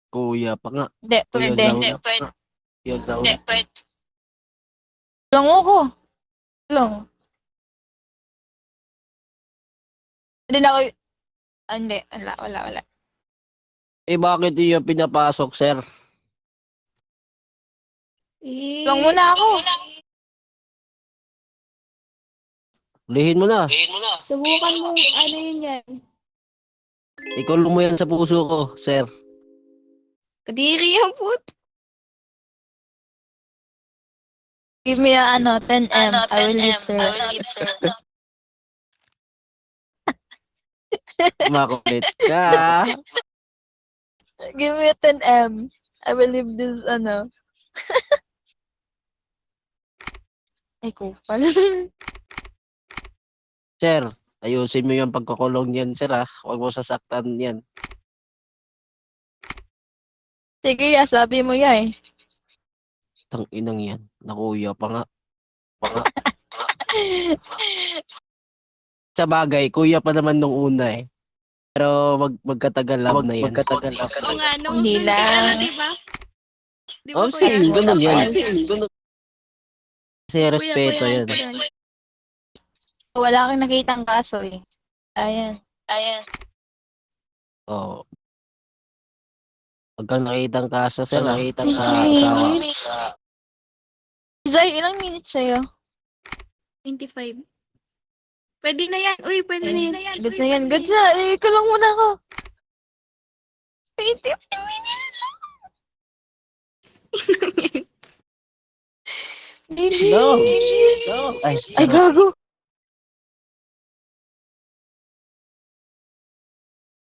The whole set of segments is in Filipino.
Kuya pa nga. Hindi, Kuya pwede. Zao Hindi, na. pwede. Kuya Zao Hindi, na. pwede. Lang ako. Lang. Hindi na ako. Hindi. Wala. Eh, bakit yung pinapasok, sir? Lang muna ako. Lihin mo na. Subukan mo, ano yun yan? Ikulong mo yan sa puso ko, sir. Kadiri yan po. Give me a 10M. I will leave, sir. Makulit ka. Give me a 10M. I will leave this, Ay, kupal. Sir, ayusin mo yung pagkakulong niyan, sir, ha? Huwag mo sasaktan yan. Sige, sabi mo yan eh. Tang inang yan. Nakuya pa nga. Sa bagay, kuya pa naman nung una eh. Pero magkatagal lang na yan. Oo nga, nung Hindi dun kay lang. di ba? Di Oh, ba, kuya? same. Ganun yan. Wala. Kasi respeto yan. Wala kang nakitang kaso eh. Ayan. Oo. Pag kang nakitang kaso, sir, nakitang sa Ay, asawa. Zay, ilang minutes sa'yo? 25. Pwede na yan. Uy, pwede na yan. Good na yan. Good na. Eh, ikaw lang muna ako. 20 minutes lang. No. Ay, gago.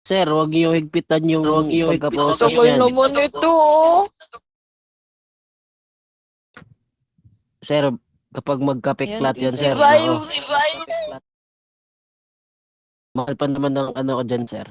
Sir, huwag niyo higpitan yung pagka-process Tagal niyan. naman ito. Oh. Sir, kapag magkapiklat yan, sir. Iba Mahal pa naman ng ano ko dyan, sir.